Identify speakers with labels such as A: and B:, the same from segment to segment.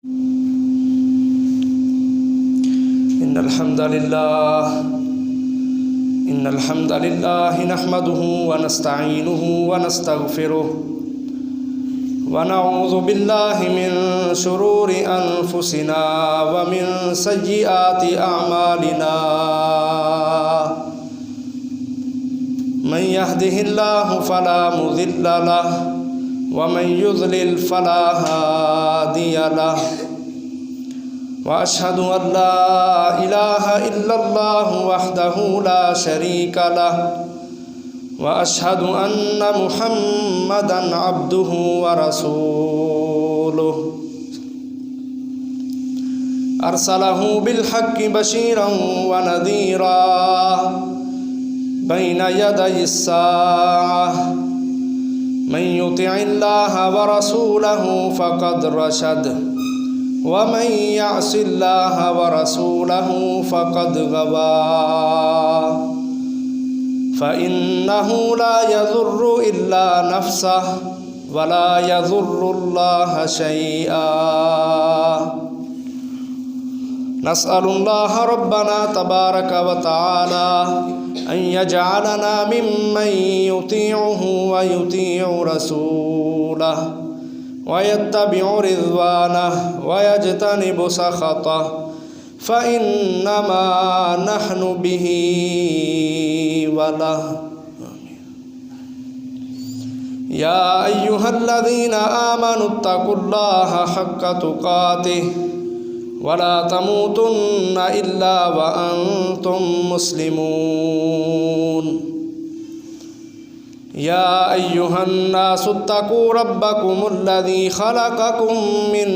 A: इन्नल हम्दलिल्लाह नहमदुहु व नस्तईनुहु व नस्तगफिरुह व नऊज़ु बिल्लाहि मिन शुरूरि अनफुसिना व मिन सय्यिआति अअमालिना मन यहदिहिल्लाहु फला मुज़िल्ल लहु व मन युज़लिल फला हादिय लहु व अशहदु अन ला इलाहा इल्लल्लाहु वहदहु ला शरीका लहु व अशहदु अन्न मुहम्मदन अब्दुहु व रसूलुहु अरसलहु बिलहक्कि बशीरन व नज़ीरा बैन यदयिस साअह मन युतिइल्लाह व रसूलहु फ़क़द रशद व मन यअसिल्लाह व रसूलहु फ़क़द गवा फ़इन्नहु ला यज़ुर्रु इल्ला नफ़्सह व ला यज़ुर्रुल्लाह शैआ। नस्अलुल्लाह रब्बना तबारक व तआला अन यजअलना मिम्मन युतीउहु व युतीउ रसूलहु व यत्तबिउ रिज़वानहु व यज्तनिबु सख़तहु फ़इन्नमा नहनु बिही व लहु। या अय्युहल्लज़ीना आमनुत्तक़ुल्लाह हक़्क़ तुक़ातिह वला तमूतुन्ना इल्ला व अंतुम मुस्लिमून। या अय्युहन्नासुत्तक़ू रब्बकुमुल्लज़ी ख़लक़कुम मिन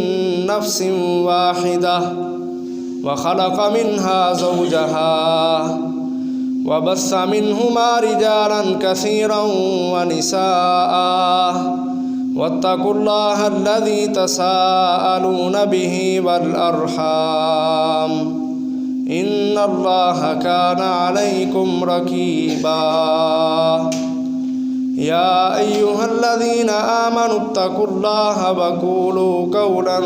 A: नफ़्सिन वाहिदह व ख़लक़ मिन्हा ज़ौजहा व बस्स मिन्हुमा रिजालन कसीरन व निसाअ वत्तक़ुल्लाह अल्लज़ी तसाअलून बिही वल अर्हाम इन्नल्लाह काना अलैकुम रक़ीबा। या अय्युहल्लज़ीना आमनुत्तक़ुल्लाह व क़ूलू क़ौलन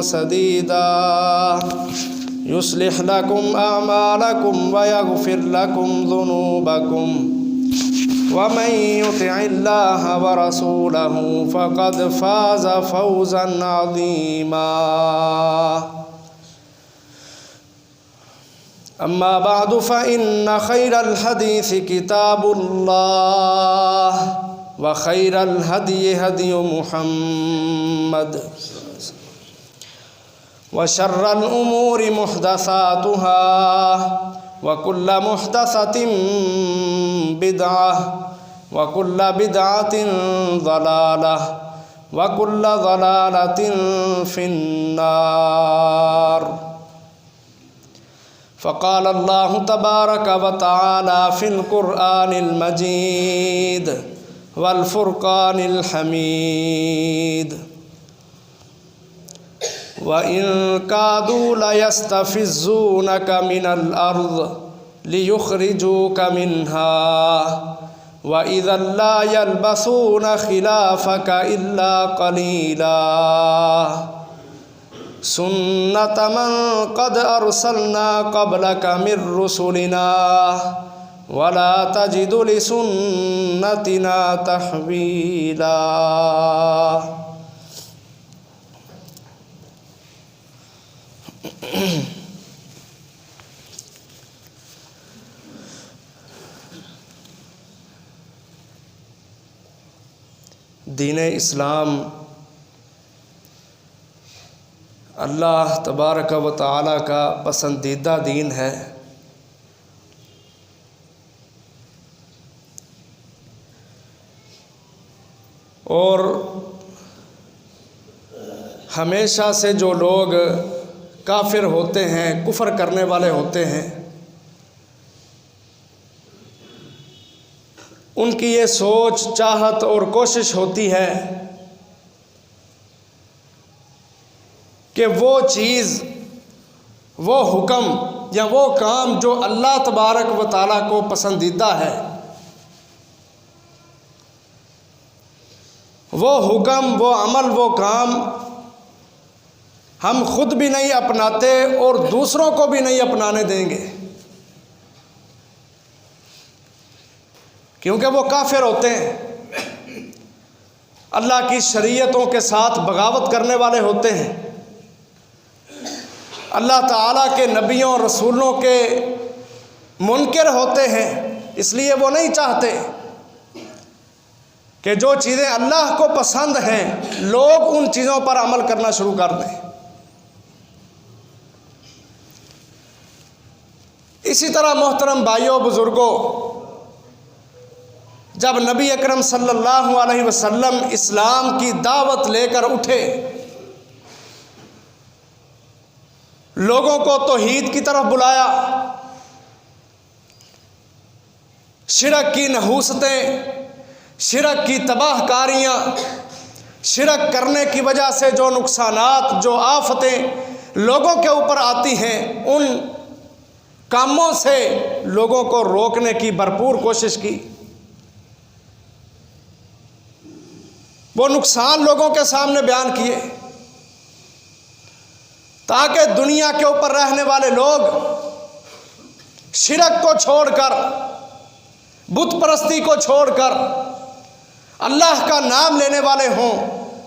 A: सदीदा युस्लिह लकुम अअमालकुम व यग़फ़िर लकुम ज़ुनूबकुम वमन युतिइल्लाह व रसूलहु फ़क़द फ़ाज़ फ़ौज़न अज़ीमा। अम्मा बअदु फ़इन्न ख़ैरल हदीस किताबुल्लाह व ख़ैरल हदयि हदयु मुहम्मद व शर्रल उमूरि मुहदसातुहा व कुल्ल मुहदसतिन बिदअह व कुल्ल बिदअतिन ज़लालह व कुल्ल ज़लालतिन फ़िन्नार। फ़क़ाल अल्लाहु तबारक व तआला फ़िल क़ुरआनिल मजीद वल फ़ुरक़ानिल हमीद व इन कादू लयस्तफ़िज़्ज़ूनक मिनल अर्ज़ लियुख़रिजूक मिन्हा व इज़्ज़न ला यल्बसून ख़िलाफ़क इल्ला क़लीला सुन्नत मन क़द अरसलना क़ब्लक मिर रुसुलिना वला तजिदु लिसुन्नतिना तहवीला। दीन इस्लाम अल्लाह तबारक व तआला का पसंदीदा दीन है और हमेशा से जो लोग काफिर होते हैं, कुफ्र करने वाले होते हैं, उनकी ये सोच, चाहत और कोशिश होती है कि वो चीज़, वो हुक्म या वो काम जो अल्लाह तबारक व तआला को पसंदीदा है, वो हुक्म, वो अमल, वो काम हम खुद भी नहीं अपनाते और दूसरों को भी नहीं अपनाने देंगे, क्योंकि वो काफिर होते हैं, अल्लाह की शरीयतों के साथ बगावत करने वाले होते हैं, अल्लाह ताला के नबियों और रसूलों के मुनकिर होते हैं। इसलिए वो नहीं चाहते कि जो चीज़ें अल्लाह को पसंद हैं लोग उन चीज़ों पर अमल करना शुरू कर दें। इसी तरह मोहतरम भाइयों बुजुर्गों, जब नबी अकरम सल्लल्लाहु अलैहि वसल्लम इस्लाम की दावत लेकर उठे, लोगों को तौहीद की तरफ बुलाया, शिरक की नहूसतें, शिरक की तबाहकारियाँ, शिरक करने की वजह से जो नुकसानात, जो आफतें लोगों के ऊपर आती हैं, उन कामों से लोगों को रोकने की भरपूर कोशिश की। वो नुकसान लोगों के सामने बयान किए ताकि दुनिया के ऊपर रहने वाले लोग शिरक को छोड़कर, बुत परस्ती को छोड़कर अल्लाह का नाम लेने वाले हों,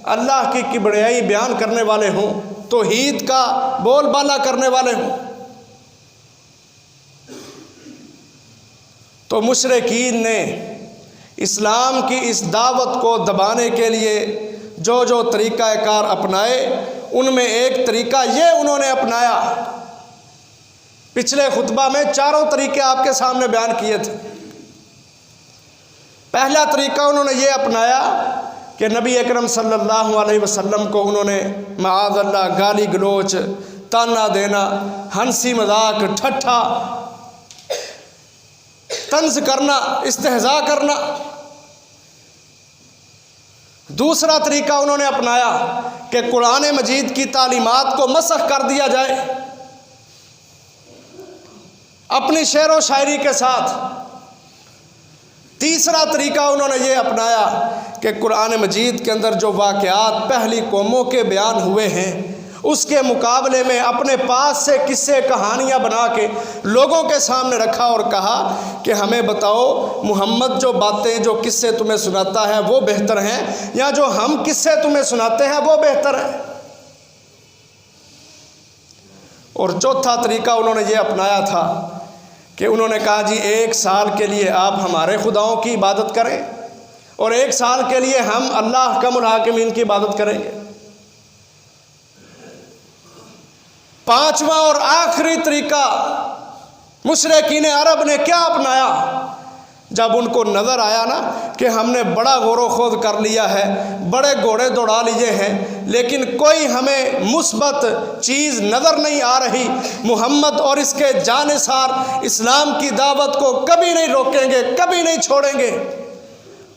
A: अल्लाह की किबरियाई बयान करने वाले हों, तौहीद का बोलबाला करने वाले हों। तो मुशरिकीन ने इस्लाम की इस दावत को दबाने के लिए जो जो तरीक़ाकार अपनाए, उनमें एक तरीक़ा ये उन्होंने अपनाया। पिछले खुतबा में चारों तरीक़े आपके सामने बयान किए थे। पहला तरीक़ा उन्होंने ये अपनाया कि नबी अकरम सल्लल्लाहु अलैहि वसल्लम को उन्होंने माअज़ल्लाह गाली गलोच, ताना देना, हंसी मजाक, ठट्ठा, तंज करना, इस्तेहज़ा करना। दूसरा तरीका उन्होंने अपनाया कि कुरान मजीद की तालीमात को मसख कर दिया जाए अपनी शेर व शायरी के साथ। तीसरा तरीका उन्होंने ये अपनाया कि कुरान मजीद के अंदर जो वाक़यात पहली कौमों के बयान हुए हैं उसके मुकाबले में अपने पास से किस्से कहानियाँ बना के लोगों के सामने रखा और कहा कि हमें बताओ मोहम्मद जो बातें, जो किस्से तुम्हें सुनाता है वो बेहतर हैं या जो हम किस्से तुम्हें सुनाते हैं वो बेहतर है। और चौथा तरीका उन्होंने ये अपनाया था कि उन्होंने कहा जी 1 साल के लिए आप हमारे खुदाओं की इबादत करें और 1 साल के लिए हम अल्लाह का मुल्हाकिमीन की इबादत करेंगे। पांचवा और आखिरी तरीका मुशरिकीन अरब ने क्या अपनाया? जब उनको नज़र आया ना कि हमने बड़ा गौर खोद कर लिया है, बड़े घोड़े दौड़ा लिए हैं, लेकिन कोई हमें मुस्बत चीज़ नज़र नहीं आ रही, मोहम्मद और इसके जानिसार इस्लाम की दावत को कभी नहीं रोकेंगे, कभी नहीं छोड़ेंगे।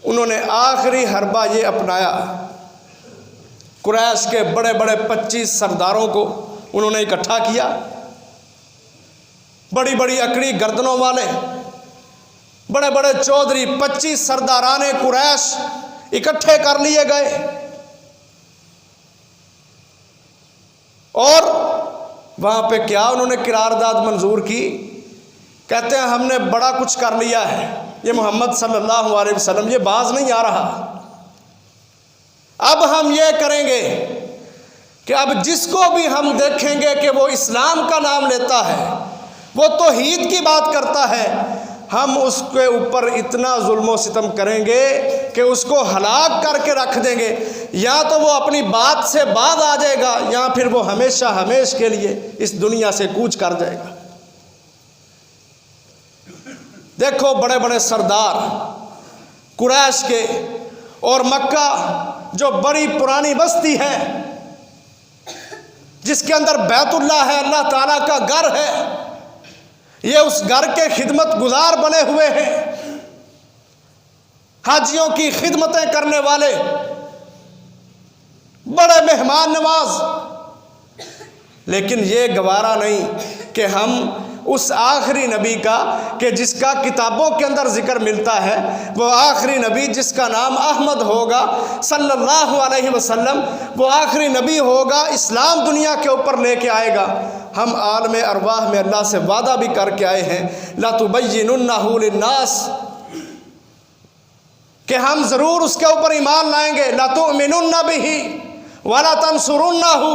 A: उन्होंने आखिरी हरबा ये अपनाया, कुरैश के बड़े बड़े 25 सरदारों को उन्होंने इकट्ठा किया, बड़ी बड़ी अकड़ी गर्दनों वाले बड़े बड़े चौधरी 25 सरदाराने कुरैश इकट्ठे कर लिए गए और वहां पे क्या उन्होंने किरारदाद मंजूर की। कहते हैं हमने बड़ा कुछ कर लिया है, ये मोहम्मद सल्लल्लाहु अलैहि वसल्लम ये बाज नहीं आ रहा। अब हम ये करेंगे कि अब जिसको भी हम देखेंगे कि वो इस्लाम का नाम लेता है, वो तौहीद की बात करता है, हम उसके ऊपर इतना जुल्म सितम करेंगे कि उसको हलाक करके रख देंगे। या तो वो अपनी बात से बाज आ जाएगा या फिर वो हमेशा हमेश के लिए इस दुनिया से कूच कर जाएगा। देखो बड़े बड़े सरदार कुरैश के और मक्का जो बड़ी पुरानी बस्ती है जिसके अंदर बैतुल्लाह है, अल्लाह ताला का घर है, ये उस घर के खिदमत गुजार बने हुए हैं, हाजियों की खिदमतें करने वाले, बड़े मेहमान नवाज। लेकिन ये गवारा नहीं कि हम उस आखिरी नबी का कि जिसका किताबों के अंदर जिक्र मिलता है, वो आखिरी नबी जिसका नाम अहमद होगा सल्लल्लाहु अलैहि वसल्लम, वो आखिरी नबी होगा, इस्लाम दुनिया के ऊपर लेके आएगा। हम आलम अरवाह में अल्लाह से वादा भी करके आए हैं, ला तुबय्यिनुन्नहु लिन्नास, कि हम ज़रूर उसके ऊपर ईमान लाएंगे। ला तुमिनुन्न बिही वला तंसुरुन्नहु,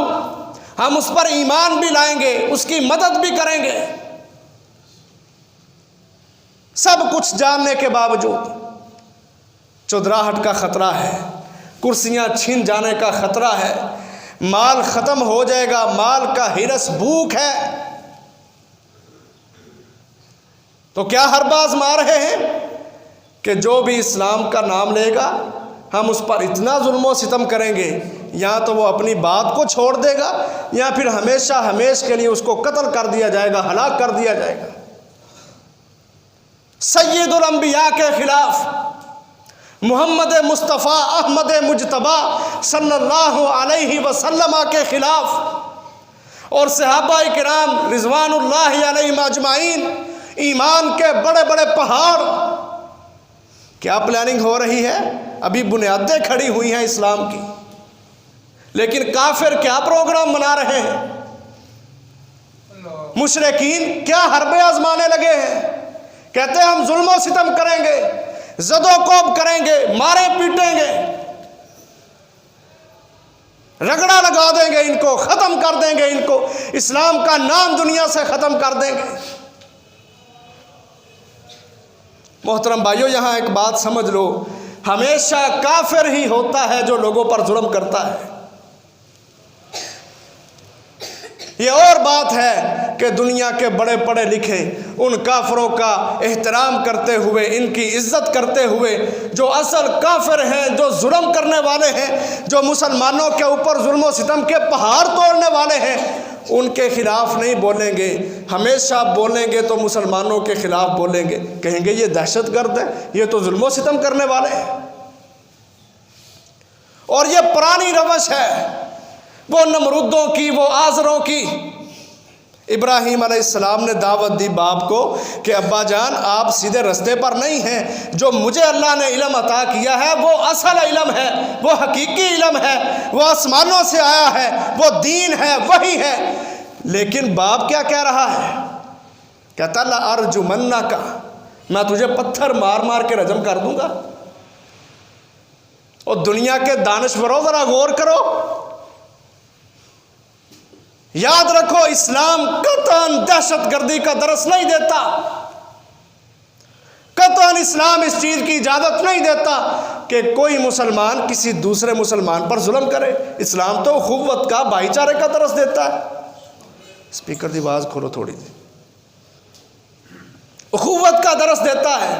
A: हम उस पर ईमान भी लाएंगे, उसकी मदद भी करेंगे। सब कुछ जानने के बावजूद चुदराहट का ख़तरा है, कुर्सियां छीन जाने का ख़तरा है, माल ख़त्म हो जाएगा, माल का हिरस भूख है। तो क्या हरबाज मार रहे हैं कि जो भी इस्लाम का नाम लेगा हम उस पर इतना जुल्म सितम करेंगे, या तो वो अपनी बात को छोड़ देगा या फिर हमेशा हमेशा के लिए उसको कत्ल कर दिया जाएगा, हलाक कर दिया जाएगा। सैयदुल अंबिया के खिलाफ, मोहम्मद मुस्तफ़ा अहमद मुजतबा सल्लल्लाहु अलैहि वसल्लम के खिलाफ और सहाबाए किराम रिज़वानुल्लाहि अलैहिम अजमाइन, ईमान के बड़े बड़े पहाड़, क्या प्लानिंग हो रही है? अभी बुनियादें खड़ी हुई हैं इस्लाम की, लेकिन काफिर क्या प्रोग्राम बना रहे हैं? मुशरिकीन क्या हरबे आजमाने लगे हैं? कहते हैं हम जुल्म सितम करेंगे, ज़दोकोब करेंगे, मारे पीटेंगे, रगड़ा लगा देंगे, इनको ख़त्म कर देंगे, इनको इस्लाम का नाम दुनिया से ख़त्म कर देंगे। मोहतरम भाइयों, यहाँ एक बात समझ लो, हमेशा काफिर ही होता है जो लोगों पर जुल्म करता है। ये और बात है कि दुनिया के बड़े पढ़े लिखे उन काफिरों का एहतराम करते हुए, इनकी इज्जत करते हुए, जो असल काफिर हैं, जो जुल्म करने वाले हैं, जो मुसलमानों के ऊपर जुल्म सितम के पहाड़ तोड़ने वाले हैं, उनके खिलाफ नहीं बोलेंगे। हमेशा बोलेंगे तो मुसलमानों के खिलाफ बोलेंगे, कहेंगे ये दहशतगर्द है, ये तो जुल्म सितम करने वाले हैं। और ये पुरानी रवश है वो नमरूदों की, वो आज़रों की। इब्राहीम अलैहिस्सलाम ने दावत दी बाप को कि अब्बा जान आप सीधे रास्ते पर नहीं हैं, जो मुझे अल्लाह ने इल्म अता किया है वो असल इल्म है, वो हकीकी इल्म है, वो आसमानों से आया है, वो दीन है, वही है। लेकिन बाप क्या कह रहा है? कहता ला अर्जुमन्ना का, मैं तुझे पत्थर मार मार के रजम कर दूंगा। और दुनिया के दानिशवरों जरा गौर करो, याद रखो इस्लाम कतन दहशतगर्दी का दरस नहीं देता, कतन इस्लाम इस चीज की इजाजत नहीं देता कि कोई मुसलमान किसी दूसरे मुसलमान पर जुल्म करे। इस्लाम तो उखुव्वत का, भाईचारे का दरस देता है। स्पीकर की आवाज खोलो थोड़ी सी। उखुव्वत का दरस देता है।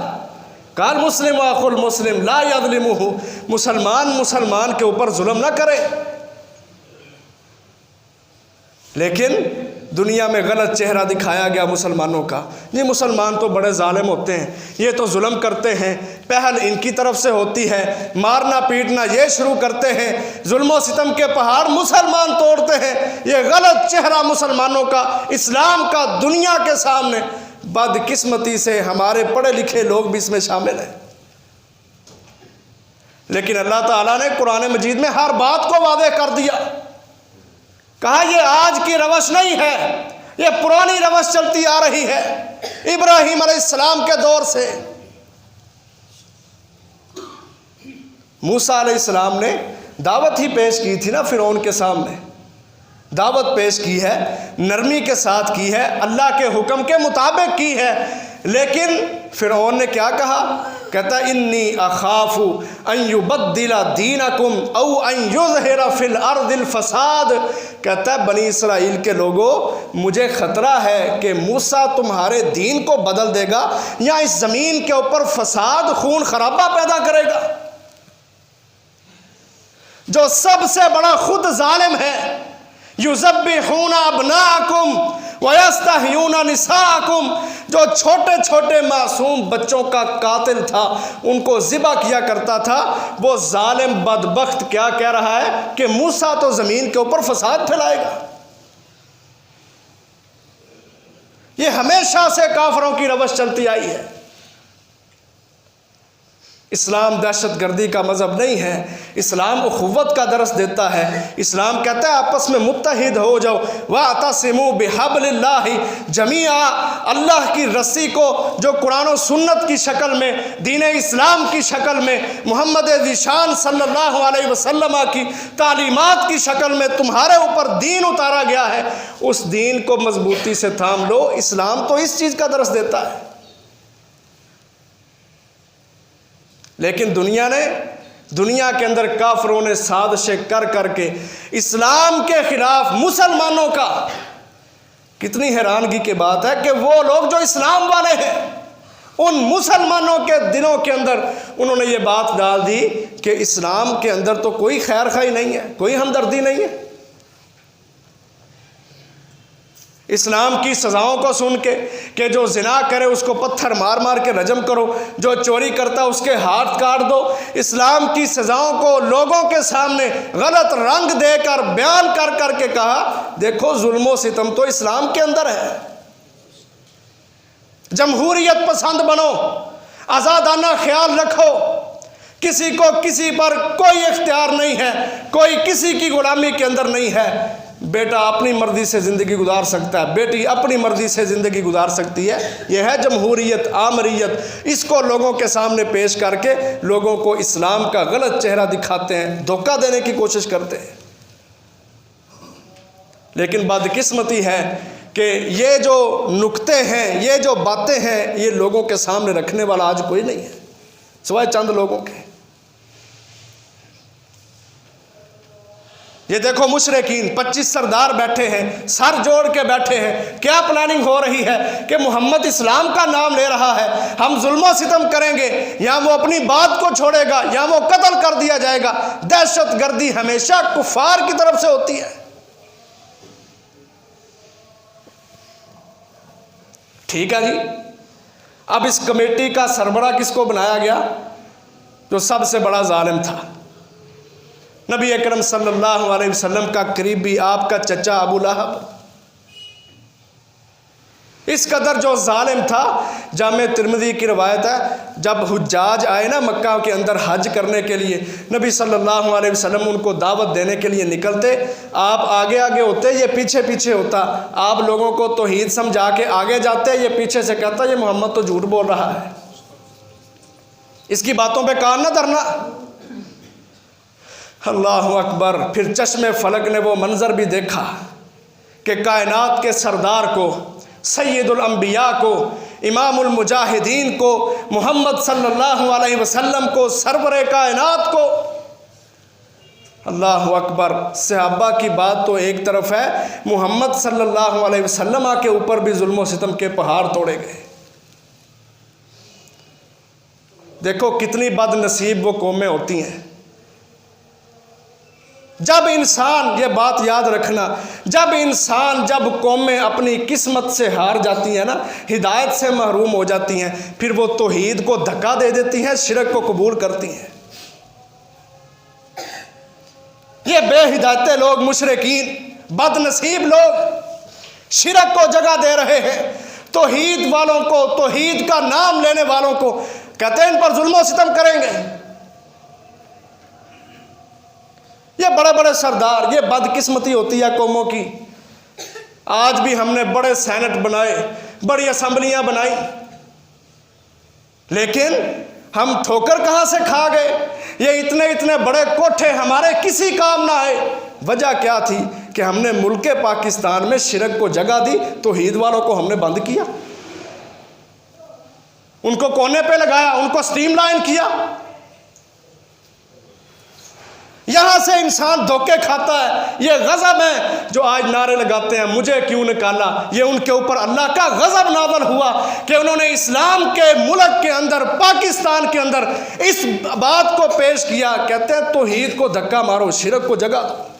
A: काल मुस्लिम अखुल मुस्लिम ला यज़लिमुहु, मुसलमान मुसलमान के ऊपर जुल्म ना करे। लेकिन दुनिया में गलत चेहरा दिखाया गया मुसलमानों का, ये मुसलमान तो बड़े जालिम होते हैं, ये तो जुल्म करते हैं, पहल इनकी तरफ से होती है, मारना पीटना ये शुरू करते हैं, जुल्म सितम के पहाड़ मुसलमान तोड़ते हैं। ये गलत चेहरा मुसलमानों का, इस्लाम का दुनिया के सामने। बदकिस्मती से हमारे पढ़े लिखे लोग भी इसमें शामिल हैं। लेकिन अल्लाह ताला ने कुरान मजीद में हर बात को वादे कर दिया, कहा ये आज की रवश नहीं है, ये पुरानी रवश चलती आ रही है इब्राहीम अलैहिस्सलाम के दौर से। मूसा अलैहिस्सलाम ने दावत ही पेश की थी ना फिरौन के सामने, दावत पेश की है, नरमी के साथ की है, अल्लाह के हुक्म के मुताबिक की है। लेकिन फिरौन ने क्या कहा? कहता इन्नी अखाफु अन युबद्दिला दीनकुम औ अन युज़हिरा फिल अर्दिल फसाद। कहता बनी इसराइल के लोगों, मुझे ख़तरा है कि मूसा तुम्हारे दीन को बदल देगा या इस ज़मीन के ऊपर फसाद, खून खराबा पैदा करेगा। जो सबसे बड़ा खुद जालिम है, युज़ब्बिहूना अब्नाअकुम वयस्तहयूना निसाअकुम, जो छोटे छोटे मासूम बच्चों का कातिल था, उनको ज़िबा किया करता था, वो जालिम बदबख्त क्या कह रहा है कि मूसा तो ज़मीन के ऊपर फसाद फैलाएगा। ये हमेशा हमेशा से काफिरों की रवश चलती आई है। इस्लाम दहशतगर्दी का मज़हब नहीं है, इस्लाम उख़ुव्वत का दरस देता है। इस्लाम कहता है आपस में मुत्तहिद हो जाओ, वातसिमू बिहब्लिल्लाहि जमीआ, अल्लाह की रस्सी को जो कुरान और सुन्नत की शक्ल में, दीन इस्लाम की शक्ल में, मोहम्मद ज़ीशान सल्लल्लाहु अलैहि वसल्लम की तालीमात की शक्ल में तुम्हारे ऊपर दीन उतारा गया है, उस दीन को मजबूती से थाम लो। इस्लाम तो इस चीज़ का दरस देता है। लेकिन दुनिया के अंदर काफिरों ने साजिशें कर करके इस्लाम के खिलाफ मुसलमानों का, कितनी हैरानगी की बात है कि वो लोग जो इस्लाम वाले हैं उन मुसलमानों के दिलों के अंदर उन्होंने ये बात डाल दी कि इस्लाम के अंदर तो कोई खैर खाई नहीं है, कोई हमदर्दी नहीं है। इस्लाम की सज़ाओं को सुन के कि जो जिना करे उसको पत्थर मार मार के रजम करो, जो चोरी करता उसके हाथ काट दो। इस्लाम की सज़ाओं को लोगों के सामने गलत रंग देकर बयान कर कर के कहा देखो जुल्म सितम तो इस्लाम के अंदर है। जमहूरियत पसंद बनो, आज़ादाना ख्याल रखो, किसी को किसी पर कोई इख्तियार नहीं है, कोई किसी की गुलामी के अंदर नहीं है। बेटा अपनी मर्जी से ज़िंदगी गुजार सकता है, बेटी अपनी मर्जी से ज़िंदगी गुजार सकती है। यह है जमहूरियत, आमरियत। इसको लोगों के सामने पेश करके लोगों को इस्लाम का गलत चेहरा दिखाते हैं, धोखा देने की कोशिश करते हैं। लेकिन बदकिस्मती है कि ये जो नुक्ते हैं, ये जो बातें हैं, ये लोगों के सामने रखने वाला आज कोई नहीं है सिवाय चंद लोगों के। ये देखो मुशरिकीन 25 सरदार बैठे हैं, सर जोड़ के बैठे हैं। क्या प्लानिंग हो रही है कि मोहम्मद इस्लाम का नाम ले रहा है, हम जुल्म सितम करेंगे, या वो अपनी बात को छोड़ेगा या वो कत्ल कर दिया जाएगा। दहशतगर्दी हमेशा कुफार की तरफ से होती है। ठीक है जी, अब इस कमेटी का सरबराह किसको बनाया गया? जो सबसे बड़ा जालिम था, नबी अकरम सल्लल्लाहु अलैहि वसल्लम का करीबी, आपका चचा अबू लहब। इस कदर जो जालिम था, जामे तिरमिज़ी की रवायत है, जब हुज्जाज आए ना मक्का के अंदर हज करने के लिए, नबी सल्लल्लाहु अलैहि वसल्लम उनको दावत देने के लिए निकलते। आप आगे आगे होते, ये पीछे पीछे होता। आप लोगों को तौहीद समझा के आगे जाते, ये पीछे से कहता ये मोहम्मद तो झूठ बोल रहा है, इसकी बातों पे कान ना धरना। अल्लाह अकबर। फिर चश्मे फलक ने वो मंज़र भी देखा कि कायनात के सरदार को, सैयदुल अंबिया को, इमामुल मुजाहिदीन को, मोहम्मद सल्लल्लाहु अलैहि वसल्लम को, सरवरे कायनात को, अल्लाह अकबर। सहाबा की बात तो एक तरफ है, मोहम्मद सल्लल्लाहु अलैहि वसल्लम के ऊपर भी जुल्म और सितम के पहाड़ तोड़े गए। देखो कितनी बदनसीब वो कौमें होती हैं। जब इंसान, ये बात याद रखना, जब कौमें अपनी किस्मत से हार जाती हैं ना, हिदायत से महरूम हो जाती हैं, फिर वो तौहीद को धक्का दे देती हैं, शिरक को कबूल करती हैं। ये बेहिदायत लोग, मुशरिकीन, बदनसीब लोग शिरक को जगह दे रहे हैं। तौहीद वालों को, तौहीद का नाम लेने वालों को कहते हैं इन पर जुल्म और सितम करेंगे। ये बड़े बड़े सरदार, ये बदकिस्मती होती है कौमों की। आज भी हमने बड़े सेनेट बनाए, बड़ी असम्बलियां बनाई, लेकिन हम ठोकर कहां से खा गए? ये इतने इतने बड़े कोठे हमारे किसी काम ना आए। वजह क्या थी कि हमने मुल्क पाकिस्तान में शिरक को जगह दी, तौहीद वालों को हमने बंद किया, उनको कोने पे लगाया, उनको स्ट्रीमलाइन किया। यहां से इंसान धोखे खाता है। ये गजब है जो आज नारे लगाते हैं मुझे क्यों निकाला, ये उनके ऊपर अल्लाह का गजब नाज़िल हुआ कि उन्होंने इस्लाम के मुल्क के अंदर, पाकिस्तान के अंदर इस बात को पेश किया। कहते हैं तौहीद को धक्का मारो, शिरक को जगा दो।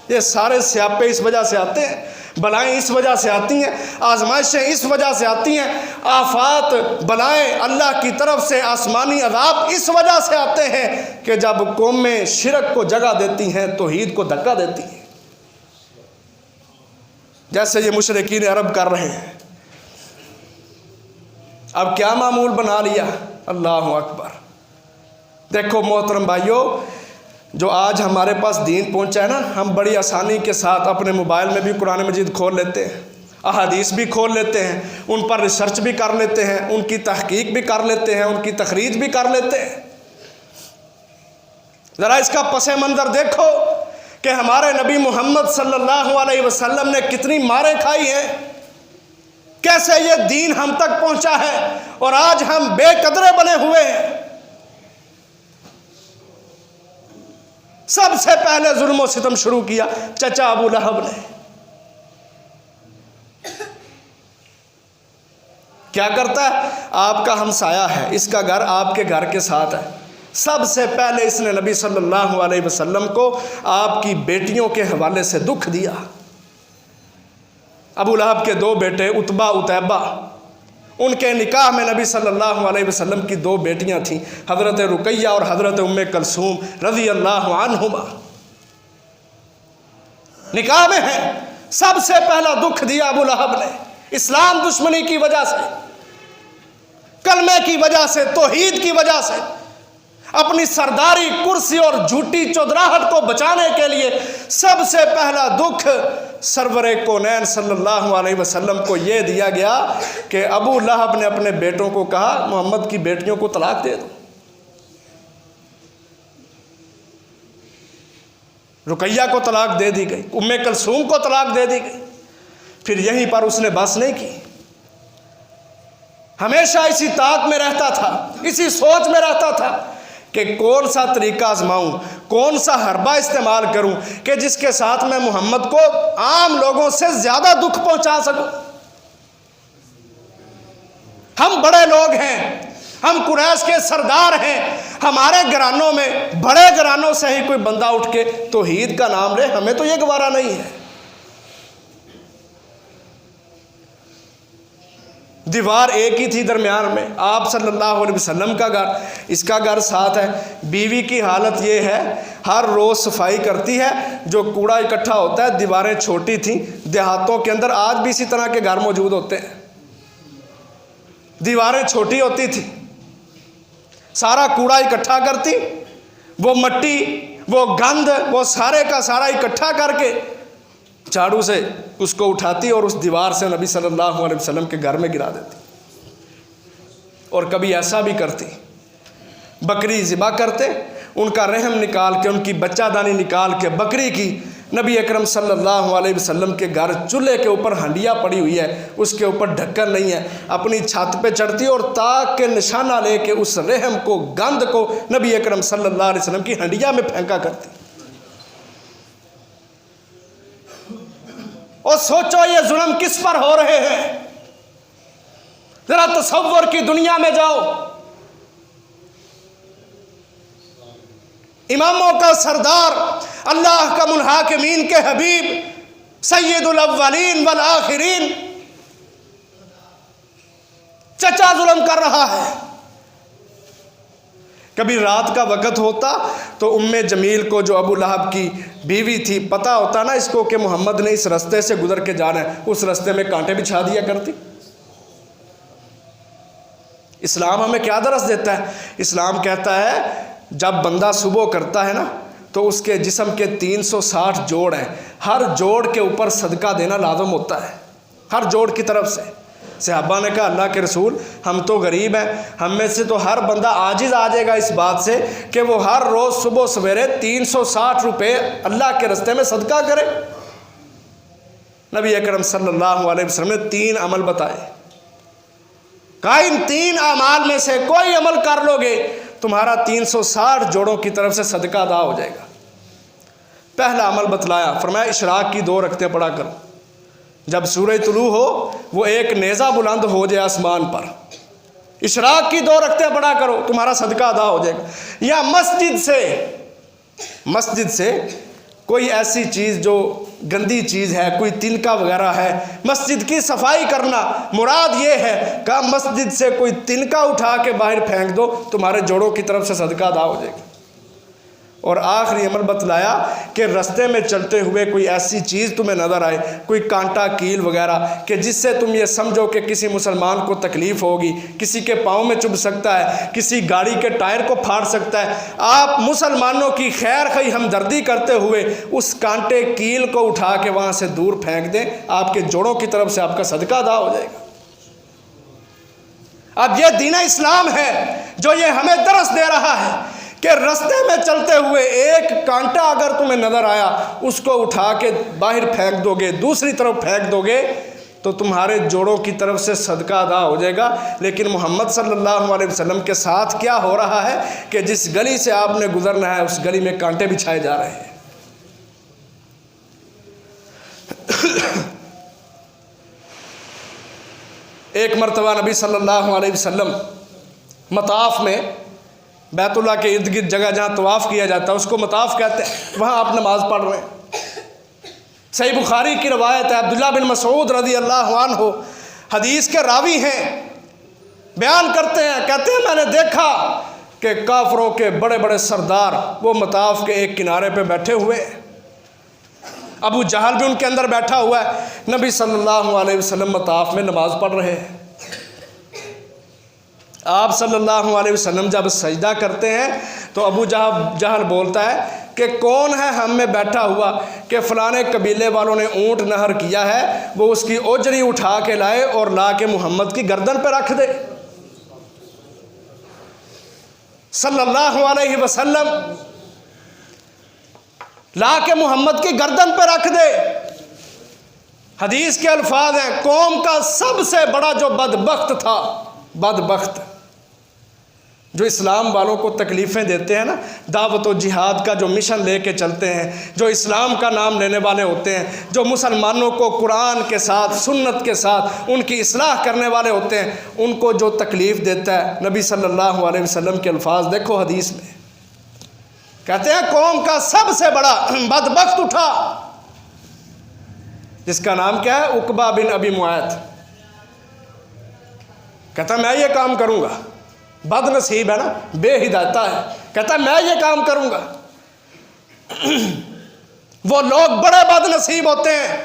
A: ये सारे स्यापे इस वजह से आते हैं, बलाएं इस वजह से आती हैं, आजमाइशें इस वजह से आती हैं, आफात बलाएं अल्लाह की तरफ से, आसमानी अज़ाब इस वजह से आते हैं कि जब कौमें शिरक को जगह देती हैं, तौहीद को धक्का देती हैं। जैसे ये मुशरिकीन अरब कर रहे हैं। अब क्या मामूल बना लिया। अल्लाह अकबर। देखो मोहतरम भाइयों, जो आज हमारे पास दीन पहुंचा है ना, हम बड़ी आसानी के साथ अपने मोबाइल में भी कुरान मजीद खोल लेते हैं, अहादीस भी खोल लेते हैं, उन पर रिसर्च भी कर लेते हैं, उनकी तहकीक भी कर लेते हैं, उनकी तखरीज भी कर लेते हैं। ज़रा इसका पसे मंज़र देखो कि हमारे नबी मोहम्मद सल्लल्लाहु अलैहि वसल्लम ने कितनी मारें खाई हैं, कैसे ये दीन हम तक पहुंचा है और आज हम बेकदरे बने हुए हैं। सबसे पहले जुल्म और सितम शुरू किया चचा अबू लहब ने। क्या करता है, आपका हमसाया है, इसका घर आपके घर के साथ है। सबसे पहले इसने नबी सल्लल्लाहु अलैहि वसल्लम को आपकी बेटियों के हवाले से दुख दिया। अबू लहब के दो बेटे उतबा उतैबा, उनके निकाह में नबी सल्लल्लाहु अलैहि वसल्लम की दो बेटियां थीं, हज़रत रुकैया और हज़रत उम्मे कलसूम रज़ी अल्लाह अन्हुमा, निकाह में हैं। सबसे पहला दुख दिया अबू लहब ने, इस्लाम दुश्मनी की वजह से, कलमे की वजह से, तौहीद की वजह से, अपनी सरदारी कुर्सी और झूठी चौधराहट को बचाने के लिए सबसे पहला दुख सरवरे कौनैन सल्लल्लाहु अलैहि वसल्लम को यह दिया गया कि अबू लहब ने अपने बेटों को कहा मोहम्मद की बेटियों को तलाक दे दो। रुकैया को तलाक दे दी गई, उम्मे कलसूम को तलाक दे दी गई। फिर यहीं पर उसने बस नहीं की, हमेशा इसी ताक में रहता था, इसी सोच में रहता था कि कौन सा तरीका आजमाऊं, कौन सा हरबा इस्तेमाल करूं कि जिसके साथ मैं मोहम्मद को आम लोगों से ज्यादा दुख पहुंचा सकूं। हम बड़े लोग हैं, हम कुरैश के सरदार हैं, हमारे घरानों में बड़े घरानों से ही कोई बंदा उठ के तौहीद का नाम ले, हमें तो ये गवारा नहीं है। दीवार एक ही थी दरमियान में, आप सल्लल्लाहु अलैहि वसल्लम का घर, इसका घर साथ है। बीवी की हालत ये है, हर रोज़ सफाई करती है, जो कूड़ा इकट्ठा होता है। दीवारें छोटी थी, देहातों के अंदर आज भी इसी तरह के घर मौजूद होते हैं, दीवारें छोटी होती थी, सारा कूड़ा इकट्ठा करती, वो मट्टी, वो गंद, वो सारे का सारा इकट्ठा करके झाड़ू से उसको उठाती और उस दीवार से नबी सल्लल्लाहु अलैहि वसल्लम के घर में गिरा देती। और कभी ऐसा भी करती, बकरी ज़िबा करते, उनका रहम निकाल के, उनकी बच्चादानी निकाल के बकरी की, नबी अकरम सल्लल्लाहु अलैहि वसल्लम के घर चूल्हे के ऊपर हंडिया पड़ी हुई है, उसके ऊपर ढक्कन नहीं है, अपनी छत पे चढ़ती और ताक के निशाना लेके उस रहम को, गंद को नबी अकरम सल्लल्लाहु अलैहि वसल्लम की हंडिया में फेंका करती। और सोचो ये जुल्म किस पर हो रहे हैं, जरा तसव्वुर की दुनिया में जाओ। इमामों का सरदार, अल्लाह का मुनहाकिमीन के हबीब, सय्यदुल अव्वलीन वल आखिरीन, चचा जुल्म कर रहा है। कभी रात का वक़्त होता तो उम्मे जमील को, जो अबू लहब की बीवी थी, पता होता ना इसको कि मोहम्मद ने इस रास्ते से गुजर के जाना है, उस रास्ते में कांटे बिछा दिया करती। इस्लाम हमें क्या दरस देता है? इस्लाम कहता है जब बंदा सुबह करता है ना तो उसके जिस्म के 360 जोड़ हैं, हर जोड़ के ऊपर सदका देना लाजम होता है, हर जोड़ की तरफ से। सहाबा ने कहा अल्लाह के रसूल, हम तो गरीब हैं, हम में से तो हर बंदा आजिज़ आ जाएगा इस बात से कि वो हर रोज़ सुबह सवेरे 360 रुपये अल्लाह के रास्ते में सदका करे। नबी अकरम सल्लल्लाहु अलैहि वसल्लम ने 3 अमल बताए, कहा इन 3 अमाल में से कोई अमल कर लोगे तुम्हारा 360 जोड़ों की तरफ से सदका अदा हो जाएगा। पहला अमल बतलाया, फरमाया इशराक की 2 रकतें पढ़ा करो, जब सूरज तुलू हो वो एक नेज़ा बुलंद हो जाए आसमान पर, इशराक की 2 रकतें पढ़ा करो, तुम्हारा सदका अदा हो जाएगा। या मस्जिद से कोई ऐसी चीज़ जो गंदी चीज़ है, कोई तिनका वगैरह है, मस्जिद की सफाई करना, मुराद ये है कि मस्जिद से कोई तिनका उठा के बाहर फेंक दो, तुम्हारे जोड़ों की तरफ से सदका अदा हो जाएगा। और आखिरी अमल बतलाया कि रास्ते में चलते हुए कोई ऐसी चीज़ तुम्हें नज़र आए, कोई कांटा कील वगैरह, कि जिससे तुम ये समझो कि किसी मुसलमान को तकलीफ़ होगी, किसी के पाँव में चुभ सकता है, किसी गाड़ी के टायर को फाड़ सकता है, आप मुसलमानों की खैर खई हमदर्दी करते हुए उस कांटे कील को उठा के वहाँ से दूर फेंक दें, आपके जोड़ों की तरफ से आपका सदका अदा हो जाएगा। अब यह दीन इस्लाम है जो ये हमें दरस दे रहा है कि रास्ते में चलते हुए एक कांटा अगर तुम्हें नज़र आया, उसको उठा के बाहर फेंक दोगे, दूसरी तरफ फेंक दोगे, तो तुम्हारे जोड़ों की तरफ से सदका अदा हो जाएगा। लेकिन मोहम्मद सल्लल्लाहु अलैहि वसल्लम के साथ क्या हो रहा है कि जिस गली से आपने गुजरना है उस गली में कांटे बिछाए जा रहे हैं। एक मरतबा नबी सल्लल्लाहु अलैहि वसल्लम मताफ में, बैतुल्लाह के इर्द गिर्द जगह जहाँ तवाफ़ किया जाता है उसको मताफ कहते हैं, वहाँ आप नमाज़ पढ़ रहे हैं। सही बुखारी की रवायत है, अब्दुल्लाह बिन मसूद रज़ी अल्लाहु अन्हु हदीस के रावी हैं, बयान करते हैं, कहते हैं मैंने देखा कि काफरों के बड़े बड़े सरदार वो मताफ के एक किनारे पे बैठे हुए, अबू जहल भी उनके अंदर बैठा हुआ है, नबी सल्लल्लाहु अलैहि वसल्लम मताफ में नमाज़ पढ़ रहे हैं। आप सल्लल्लाहु अलैहि वसल्लम जब सजदा करते हैं तो अबू जहल बोलता है कि कौन है हम में बैठा हुआ कि फ़लाने कबीले वालों ने ऊँट नहर किया है, वो उसकी ओजरी उठा के लाए और ला के मोहम्मद की गर्दन पर रख दे। सल्लल्लाहु अलैहि वसल्लम ला के मोहम्मद की गर्दन पर रख दे। हदीस के अल्फाज हैं, कौम का सबसे बड़ा जो बदबख्त था, बदबख्त जो इस्लाम वालों को तकलीफ़ें देते हैं ना, दावत और जिहाद का जो मिशन लेके चलते हैं, जो इस्लाम का नाम लेने वाले होते हैं, जो मुसलमानों को कुरान के साथ सुन्नत के साथ उनकी इस्लाह करने वाले होते हैं, उनको जो तकलीफ़ देता है, नबी सल्लल्लाहु अलैहि वसल्लम के अल्फाज देखो हदीस में, कहते हैं कौम का सबसे बड़ा बदबख्त उठा, जिसका नाम क्या है, उकबा बिन अबी मुआत। कहता मैं ये काम करूँगा, बदनसीब है ना, बेहिदायता है, कहता मैं ये काम करूँगा। वो लोग बड़े बदनसीब होते हैं,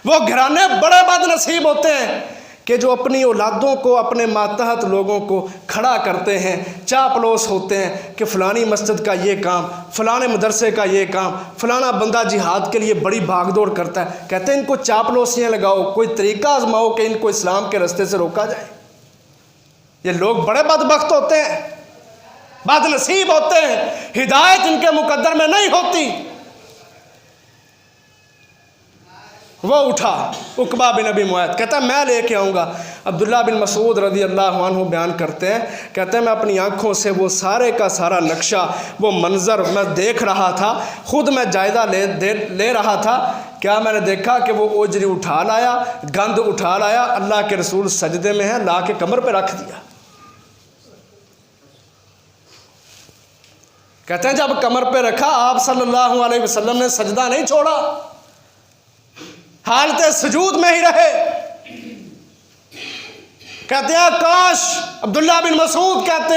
A: वो घराने बड़े बदनसीब होते हैं कि जो अपनी औलादों को, अपने मातहत लोगों को खड़ा करते हैं, चापलूस होते हैं कि फ़लानी मस्जिद का ये काम, फ़लाने मदरसे का ये काम, फ़लाना बंदा जिहाद के लिए बड़ी भागदौड़ करता है। कहते हैं इनको चापलूसियाँ लगाओ, कोई तरीका आजमाओ कि इनको इस्लाम के रास्ते से रोका जाए। ये लोग बड़े बदबख्त होते हैं, बदनसीब होते हैं, हिदायत इनके मुकद्दर में नहीं होती। वो उठा उकबा बिन अबी मुआत, कहता है मैं लेके आऊँगा। अब्दुल्लाह बिन मसूद रज़ी अल्लाहु अन्हु बयान करते हैं, कहते हैं मैं अपनी आँखों से वो सारे का सारा नक्शा, वो मंज़र मैं देख रहा था, ख़ुद मैं जायज़ा ले रहा था। क्या मैंने देखा कि वो ओजरी उठा लाया, गंद उठा लाया, अल्लाह के रसूल सजदे में है, ला के कमर पर रख दिया। कहते हैं जब कमर पे रखा, आप सल्लल्लाहु अलैहि वसल्लम ने सजदा नहीं छोड़ा, हालत सुजूद में ही रहे। कहते हैं काश, अब्दुल्लाह बिन मसूद कहते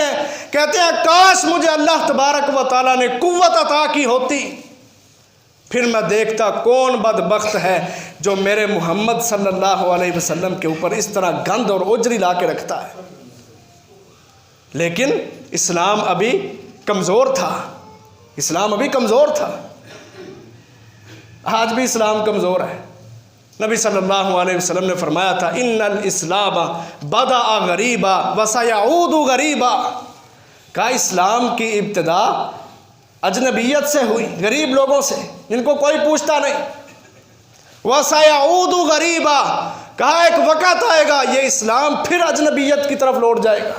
A: हैं काश मुझे अल्लाह तबारक व तआला ने कुव्वत अता की होती, फिर मैं देखता कौन बदबख्त है जो मेरे मोहम्मद सल्लल्लाहु अलैहि वसल्लम के ऊपर इस तरह गंद और ओजरी ला के रखता है। लेकिन इस्लाम अभी कमज़ोर था, इस्लाम अभी कमज़ोर था, आज भी इस्लाम कमज़ोर है। नबी सल्लल्लाहु अलैहि वसल्लम ने फरमाया था, इन्नल इस्लाम बदा गरीबा व सयऊदु गरीबा, का इस्लाम की इब्तिदा अजनबियत से हुई, गरीब लोगों से, जिनको कोई पूछता नहीं। व सयऊदु गरीबा, कहा एक वक़्त आएगा ये इस्लाम फिर अजनबियत की तरफ लौट जाएगा।